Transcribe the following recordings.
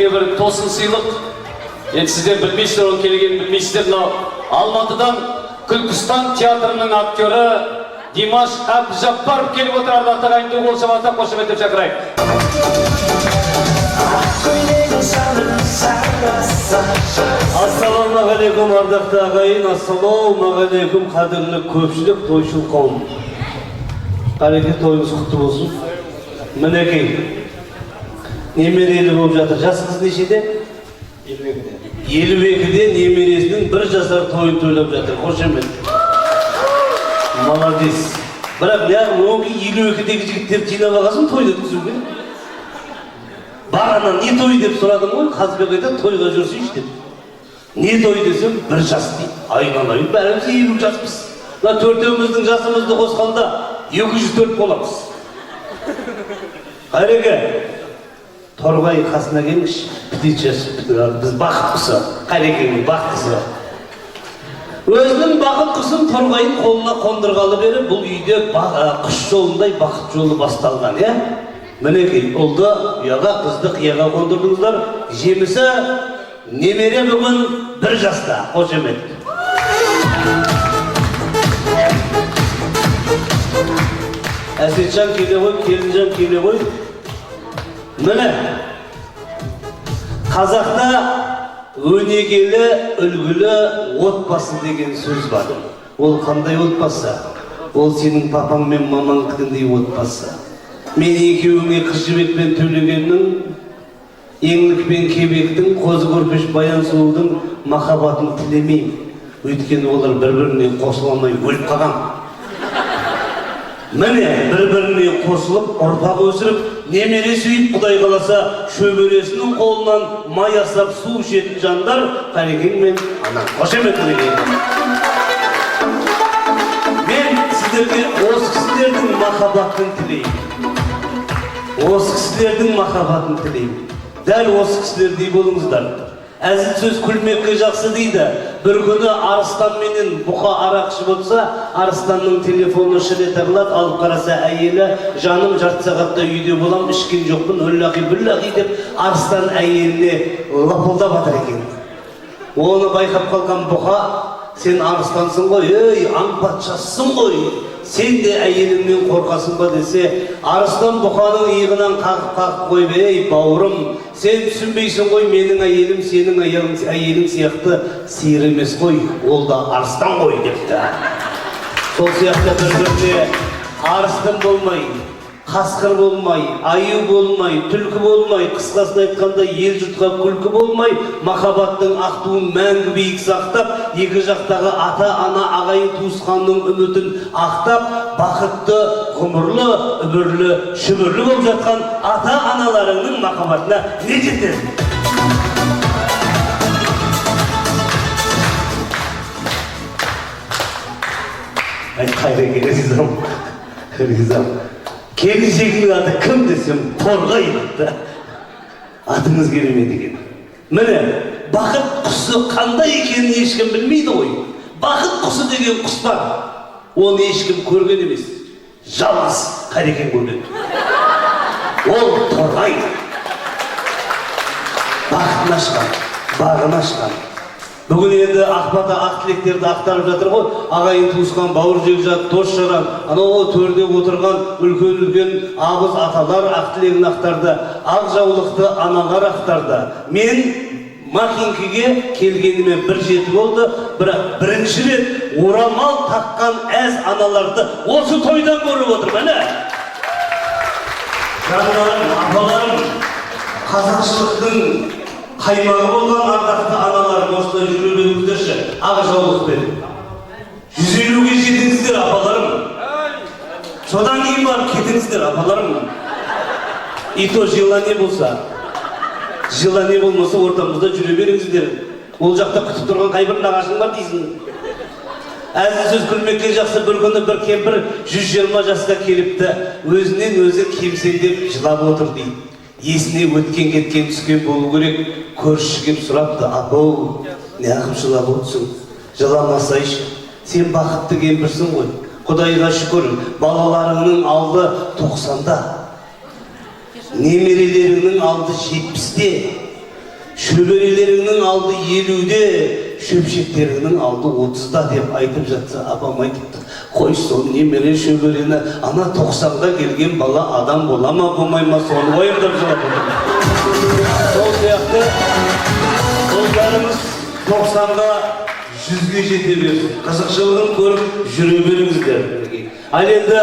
сіздерге бір тосын сыйлық. Енді сіздер білмейсіздер, оның келгенін білмейсіздер. Мынау Алматыдан Күлкістан театрының актері Димаш Әбдіжаппаров келіп отыр. Ардақты ағайынды қол шапалақтап қошеметтеп шақырайық. Ассалаумағалейкум ардақты ағайын, ассалаумағалейкум қадірлі көпшілік, тойшыл қауым. Қареке тойыңыз құтты болсын. Мінекей, немерелі болып жатыр. Жасыңыз нешеде? 52-де немересінің 1 жасар тойын тойлап жатыр. Қошемет. Молодец. Бірақ неғым 52-дегі жігіттер жинап ағасын тойды өткізуге. Бағанан не той деп сұрадым ғой, Қазбек айтады тойға жүрсейші деп. Не той десем 1 жас дейді. Айналайын, бәріміз 50 жаспыз. Төртеуміздің жасымызды қосқанда 204 боламыз. Қайреке, Торғай қасына келіңізші, птичасы, біз бақыт құсы, Қайрекенің бақыттысы. Өзінің бақыт құсын Торғайын қолына қондырғалы бері бұл үйде құш жолындай бақыт жолы басталған, е? Мінекей, ұлды ұяға, қызды қияға қондырдыңыздар. Жемісі немере бүгін 1 жаста. Қошемет. Әсетжан келе ғой, Келінжан келе ғой. Міне, қазақта өнегелі, үлгілі отбасы деген сөз бар. Ол қандай отбасы? Ол сенің папаң мен мамаң кіндей отбасы. Мен екеуіңе қыз жібек пен төлегеннің, еңлік пен кебектің, қозы көрпеш баян сұлудың махаббатын тілемеймін. Өйткені олар бір-біріне қосыламай өліп қалған. Міне, бір-біріне қосылып, ұрпақ өсіріп, немере сүйіп, Құдай қаласа, шөбересінің қолынан май асап су ішетін жандар Қарекең мен ана. Қошемет Қарекең. Мен сіздерге осы кісілердің махаббатын тілеймін. Осы кісілердің махаббатын тілеймін. Дәл осы кісілердей болыңыздар. Әзіл сөз күлмекке жақсы дейді. Bir күні Арыстан менен бұқа арақ ішіп отса, Арыстанның телефоны шірет ағылады, алып қараса әйелі, жаным жарты сағатта үйде болам, ішкен жоқпын, өллақи бүллақи деп Арыстан әйеліне лапылдап атыр екен. Оны байқап қалған бұқа, сен Арыстансың ғой, ей, аң патшасысың ғой, сен де әйеліңнен қорқасың ба десе, Арыстан бұқаның иығынан қағып қойып, ей, бауырым, сен түсінбейсің ғой, менің әйелім сенің әйелің сияқты сиыр емес қой, ол да арыстан ғой депті. Сол сияқты бір-біріне арыстан болмай, қасқыр болмай, аю болмай, түлкі болмай, қысқасын айтқанда ел жұртқа күлкі болмай, махаббаттың ақ туын мәңгі биік сақтап, екі жақтағы ата-ана ағайын туысқанның үмітін ақтап, бақытты, ғұмырлы, үмірлі, шүмірлі болып жатқан ата-аналарыңның махаббатына не жетеді? Қайреке, ризам. Келіншегінің аты кім десем, Торғай атты. Атыңыз келмеді екен. Міне, бақыт құсы қандай екенін ешкім білмейді ғой. Бақыт құсы деген құс бар. Оны ешкім көрген емес. Жалғыз Қарекең көрген. Ол Торғай. Бақытын ашқан, бағын ашқан. Бүгін енді ақбата ақ тілектерді ақтарып жатыр ғой. Ағайын туысқан, бауыр жекжат, дос жаран, анау төрде отырған үлкен-үлкен абыз аталар ақ тілегін ақтарды, ақ жаулықты аналар ақтарды. Мен Макинкіге келгеніме 1 жеті болды, бірақ бірінші рет орамал таққан әз аналарды осы тойдан көріп отырмын. Жандарым, апаларым, қазақшылықтың қаймағы болған ардақты аналарым осылай жүре беріңіздерші, ақ жаулықпен. 150-ге жетіңіздер, апаларым. Содан кейін барып кетіңіздер, апаларым. И то желание болса. Желание болмаса ортамызда жүре беріңіздер. Ол жақта күтіп тұрған қайбір нағашың бар дейсің. Әзіл сөз күлмекке жақсы. Bir күні бір кемпір 120 жасқа келіпті. Өзінен өзі кемсеңдеп жылап отыр дейді. Есіне өткен кеткен түскен болу керек. Көрші кеп сұрапты, апау, не ақып жылап отырсың? Жыламасайшы, сен бақытты кемпірсің ғой. Құдайға шүкір, балаларыңның алды 90-да, немерелеріңнің алды 70-те. шөберелеріңнің алды 50-де, шөпшектеріңнің алды 30-да деп айтып жатса, апам айтыпты. Қой сол немере шөберені, ана 90-ға келген бала адам бола ма, болмай ма, соны ойымдап жауап отыр. Сол сияқты, қолдарыңыз 90-ға 100-ге жете берсін. Қызықшылығын көріп жүре беріңіздер. Ал енді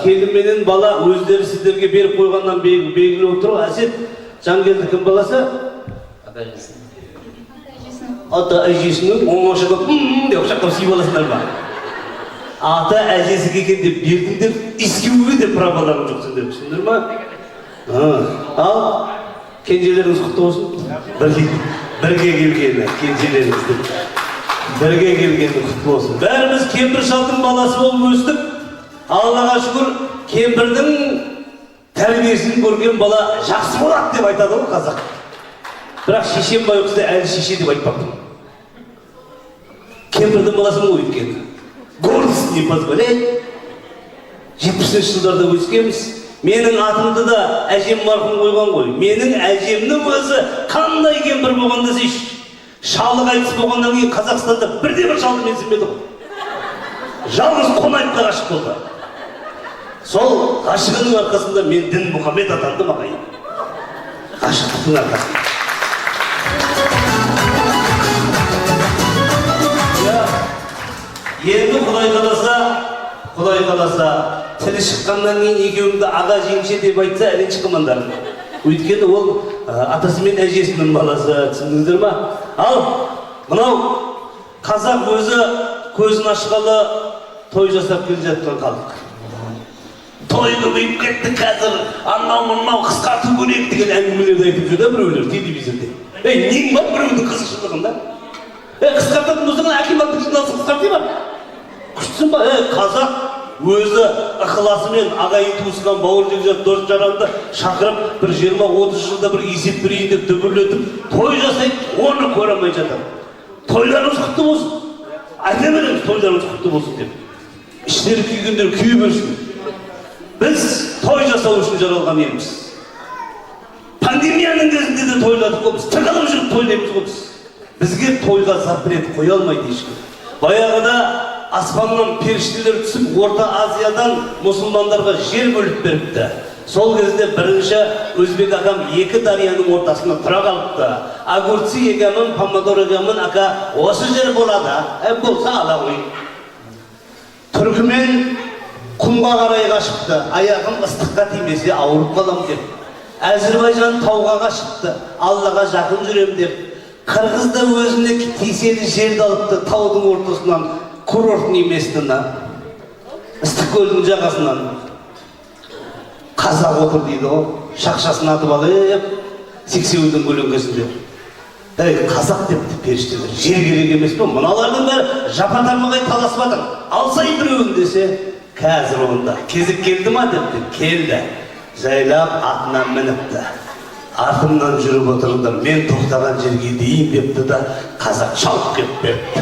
келінменен бала өздері сіздерге беріп қойғаннан белгілі отыру. Әсет, Жангелді кім баласы? Ата әжесінің оңашыға деп шаққап сүй баласындар ба? Ата әжесі келген деп бердіңдер, искеуге де праваларың жоқ сендер, түсіндір ма? Ал кенжелеріңіз құтты болсын. Бірге келгені, кенжелеріңізді. Бірге келгені құтты болсын. Бәріміз кемпір шалдың баласы болып өстік. Аллаға шүкір, кемпірдің тәрбиесін көрген бала жақсы болады деп айтады ғой қазақ. Бірақ шешем байқұсты әлі шеше деп айтпаппын. Кемпірдің баласы ма өйткені? Гордость не позволяет. 70-ші жылдарда өскенбіз. Менің атымды да әжем марқұм қойған ғой. Менің әжемнің өзі қандай кемпір болған десейші. Шалы қайтыс болғаннан кейін Қазақстанда бірде-бір шалды менсінбеді ғой. Жалғыз Қонаевқа ғашық болды. Сол ғашығының арқасында мен дін Мұхаммед атандым ағайын. Ғашықтықтың арқасында. Енді Құдай қаласа, тілі шыққаннан кейін екеуіңді аға жеңше деп айтса, әлен шыққымандар. Өйткені ол атасы мен әжесінің баласы, түсіндіңіздер ма? Ал, мынау қазақ өзі көзін ашқалы той жасап келе жатқан халық. Той көбейіп кетті қазір, анау-мынау қысқарту керек деген әңгімелерді айтып жүр да біреулер телевизорда. Нең бар біреудің қызықшылығында? Қысқартатын болсаң, әкем атты жиналысы қысқарты ма? Күштісін ба? Қазақ өзі ықыласымен ағайын туысқан бауыр жегжат дос жаранды шақырып, бір 20-30 жылда бір есеп берейін деп дүбірлетіп, той жасайды, оны көре алмай жатыр. Тойларыңыз құтты болсын. Айта береміз, тойларыңыз құтты болсын деп. Іштері күйгендер күйе берсін. Біз той жасау үшін жаралған елміз. Пандемияның кезінде де тойладық қой біз. Тығылып жүріп тойлаймыз қой біз. Бізге тойға запрет қоя алмайды ешкім. Баяғыда аспаннан періштелер түсіп, Орта Азиядан мұсылмандарға жер бөліп беріпті. Сол кезде бірінші өзбек ағам екі дарияның ортасына тұра қалыпты. Огурцы егемін, помидор егемін, ака, осы жер болады, болса ала ғой. Түркімен құмға қарай қашыпты, аяғым ыстыққа тимесе ауырып қалам деп. Әзірбайжан тауға қашыпты, Аллаға жақын жүрем деп. Қырғыз да өзіне тиселі жерді алыпты, таудың ортасынан, курортный местына, ыстық көлдің жағасынан. Қазақ отыр дейді ғой, шақшасын атып алып, сексеуілдің көлеңкесінде. Қазақ депті періштелер, жер керек емес пе? Мыналардың бәрі жапа-тармағай таласып жатыр. Алсай біреуін десе, қазір онда. Кезік келді ма депті? Келді. Жайлап атынан мініпті. Артымнан жүріп отырыңдар, мен тоқтаған жерге дейін депті да, қазақ шауып кеп беріпті.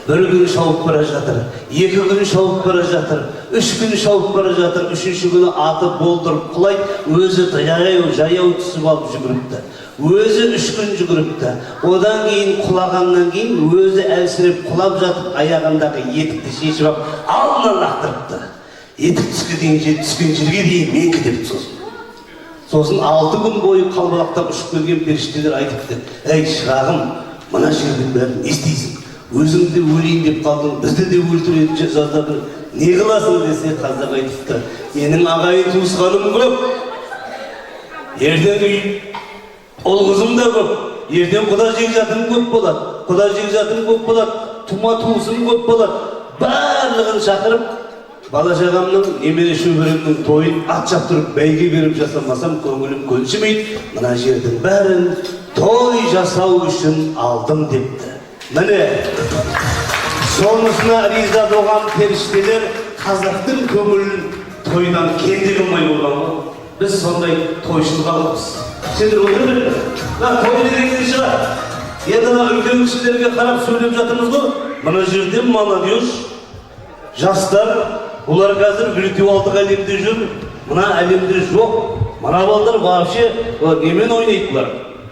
Bir gün şavup bara жатыр, 2 gün şavup bara жатыр, 3 gün şavup bara жатыр, 3-ші күні аты болдырып құлайды, өзі жаяу түсіп алып жүгіріпті. Өзі 3 gün жүгіріпті. Одан кейін құлағаннан кейін өзі әлсіреп құлап жатып, аяғындағы етікті шешіп алып, алдынан лақтырыпты. Етік түскен жерге дейін мен кетіп сосын. Сосын 6 gün бойы қалбалақтап ұшып келген періштелер айтыпты: "Ей шырағым, мына жердің бәрін не істейсің? Өзіңді өлейін деп қалдың, бізді де өлтіреді жаздадың. Не қыласың?" десе, қазақ айтыпты: "Менің ағайын туысқаным көп. Ертең үй, ол қызым да көп. Ертең құда жекжатым көп болады. Құда жекжатым көп болады, тума туысым көп болады. Барлығын шақырып, бала шағамның, немере шөберемнің тойын ат шаптырып бәйге беріп жасамасам көңілім көншімейді. Мына жердің бәрін той жасау үшін алдым" депті. Міне, сонысына риза болған періштелер қазақтың көңілін тойдан кенде қылмай болған ғой. Біз сондай тойшыл халықпыз. Сендер отыра беріңдер. Той деген шығар. Енді үлкен кісілерге қарап сөйлеп жатырмыз ғой. Мына жерде молодежь, жастар, олар қазір виртуалдық әлемде жүр. Мына әлемде жоқ. Мына балдар вообще немен ойнайды бұлар?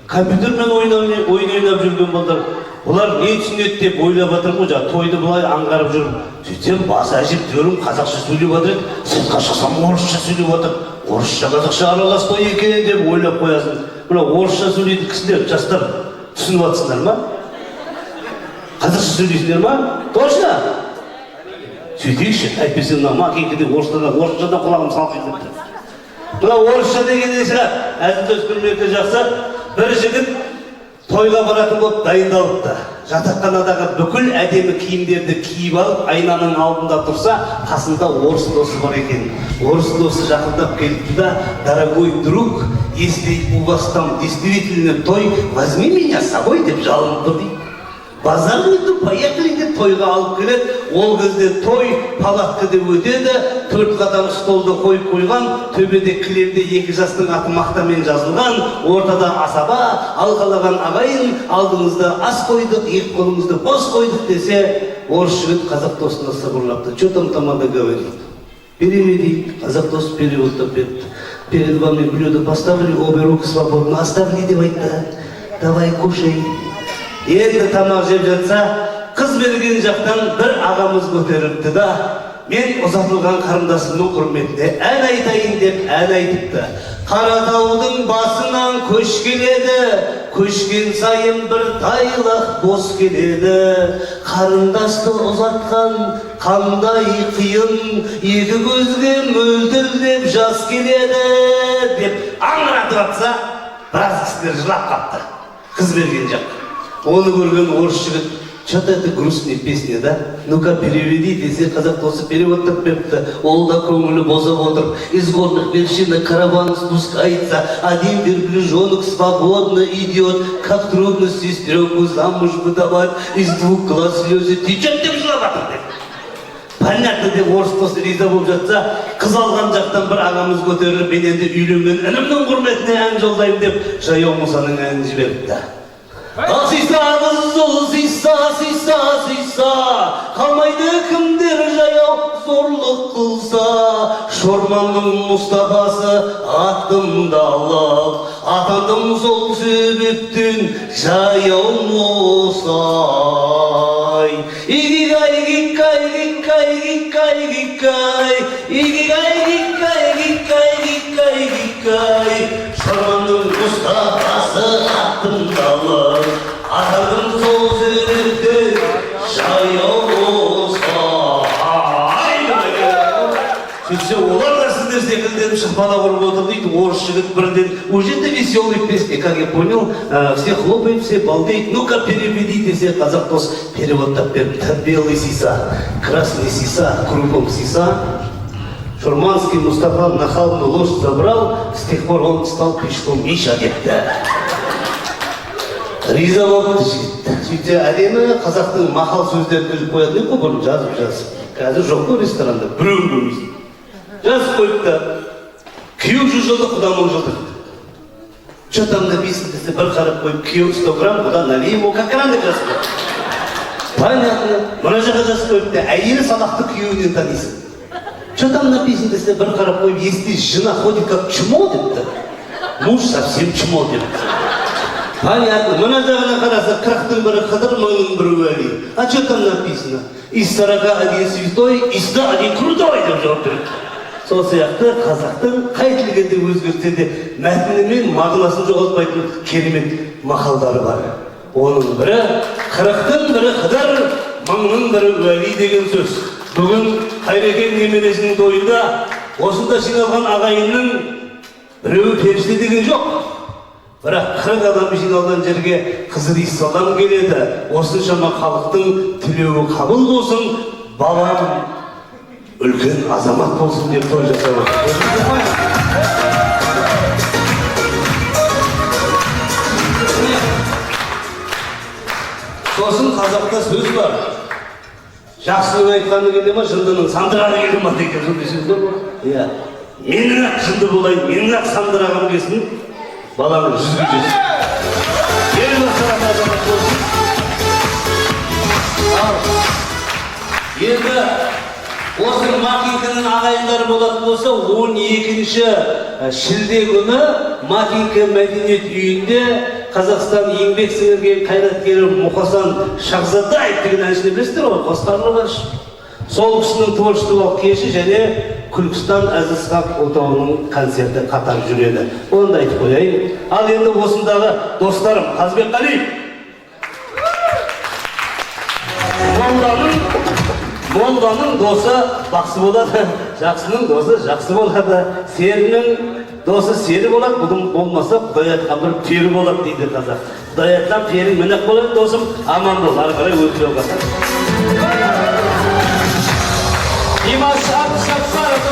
компьютермен ойын ойнап жүрген балдар. Бұлар не түсінеді деп ойлап жатырмын ғой, тойды былай аңғарып жүрмін. Сөйтсем бас әжеп төрім қазақша сөйлеп жатыр, сыртқа шықсам орысша сөйлеп жатыр. Орысша қазақша аралас той екен деп ойлап қоясың. Мына орысша сөйлейтін кісілер, жастар түсініп жатсыңдар ма? Қазақша сөйлейсіңдер ма? Точно? Сөйтейікші, әйтпесе мына макинкеде орысшадан құлағым салқиып кетті. Мына орысша деген шығар, әзіл өскірмекте жақсы, бір жігіт тойға баратын болып дайындалыпты. Жатақханадағы бүкіл әдемі киімдерді киіп алып, айнаның алдында тұрса, қасында орыс досы бар екен. Орыс досы жақындап келіпті да: «Дорогой друг, если у вас там действительно той, возьми меня с собой» деп жалынып тұр дейді. Базарныйды поехали деп тойға алып келеді. Ол кезде той палатка деп өтеді. 4 қадам столды қойып қойған, төбеде кілемде 2 жастың аты мақтамен жазылған, ортада асаба, алғалаған ағайын, алдыңызда ас қойдық, екі қолыңызды бос қойдық десе, орыс жігіт қазақ досына сыбырлапты: «Что там тамада говорит?» «Переведи». Қазақ дос переводтап берді. «Перед вами блюдо поставили, обе руки свободно оставили» деп айтты. «Давай кушай». Енді тамақ жеп жатса, қыз берген жақтан бір ағамыз көтеріпті да, мен ұзатылған қарындасымның құрметіне ән айтайын деп ән айтыпты. Қаратаудың басынан көш келеді, көшкен сайын бір тайлақ бос келеді. Қарындасты ұзатқан қандай қиын, екі көзге мөлдірлеп жас келеді деп аңыратып атса, біраз кісілер жылап қапты. Қыз берген жақ. Оны көрген орыс жігіт: «Что-то это грустная песня, да? Ну-ка переведи», десе, қазақ досы переводтап беріпті. Ол да көңілі бозап отыр. «Из горных вершин на караван спускается, один верблюжонок свободно идет, как трудно сестренку замуж выдавать, из 2 глаз слезы течет» деп жылап жатыр деп. Понятно деп орыс досы риза болып жатса, қыз алған жақтан бір ағамыз көтеріліп, «Мен енді үйленген інімнің құрметіне ән жолдаймын» деп Жаяу Мұсаның әнін жіберіпті. Сиса қызыл, сиса, сиса, сиса, қалмайды кімдер жаяу зорлық қылса. Шорманның Мұстафасы атымды алып, атандым сол себептен Жаяу Мұсай. Игигай, гикай, гикай, гикай, гикай, игигай, гикай, гикай, гикай, гикай. Шорманның Мұстафасы атымды алып, атандым сол себептен Жаяу Мұсай. Сөйтсе, олар да сіздер секілденіп шықпана құрып отыр дейді. Орыс жігіт бірден: «Уже это веселый песня, как я понял, все хлопают, все балдеют, ну-ка переведи» десе, қазақ дос переводтап беріпті. «Белый сиса, красный сиса, кругом сиса». Шорманский Мұстафа нахалны лошадь забрал, с тех пор он стал пешком Миша депті. Риза болыпты жігіт. Сөйтсе, әдемі қазақтың мақал сөздерін біліп қоятын еді ғой, бұрын жазып. Қазір жоқ қой ресторанда, біреуін көрмейсің. Жазып қойыпты: «Күйеу 100 жылдық, құда 1000 жылдық». «Что там написано?» десе, бір қарап қойып: «Күйеу 100 грамм, құда налей ему как грамм» деп жазып қойыпты. Понятно. Мына жаққа жазып қойыпты: «Әйелі салақты күйеуінен танисың». «Что там написано?» десе, бір қарап қойып: «Если жена ходит как чмо» депті, «муж совсем чмо» депті. Понятно. Мына жағына қараса, 40-тың бірі қыдыр, 1000-ның бірі уәли. «А что там написано?» «Из 41 святой, из 101 крутой» деп жауап береді. Сол сияқты қазақтың қай тілгенде өзгертсе де мәтіні мен мағынасын жоғалтпайтын керемет мақалдары бар. Оның бірі 40-тың бірі қыдыр, 1000-ның бірі уәли деген сөз. Бүгін Қайрекен немересінің тойында осында жиналған ағайынның біреуі періште деген жоқ. Бірақ 40 адам жиналған жерге Қызыр Иссалам келеді. Осыншама халықтың тілеуі қабыл болсын, балам үлкен азамат болсын деп той жасап отыр. Сосын қазақта сөз бар: жақсының айтқаны келе ма, жындының сандырағы келе ма деген сөз бар. Иә. Менің ақ жынды болайын, менің ақ сандырағым келсін, баланың 100-ге жетсін. Елбасыға азамат болсын. Енді осы Макинкінің ағайындары болатын болса, 12 шілде күні Макинка мәдениет үйінде Қазақстан еңбек сіңірген қайраткері Мұқасан Шахзадаев деген әншіні білесіздер ғой, қосқарлы бар. Сол кісінің творчестволық кеші және Күлкістан Әзізхақ отауының концерті қатар жүреді. Оны да айтып қояйын. Ал енді осындағы достарым Қазбек Қали, молданың досы бақсы болады, жақсының досы жақсы болады, серінің досы сері болады, бұның болмаса Құдай айтқан бір пері болады дейді қазақ. Құдай айтқан перің мінек болады, досым, аман бол, ары қарай өтіп жалғаса. Димаш Әбдіжаппаров,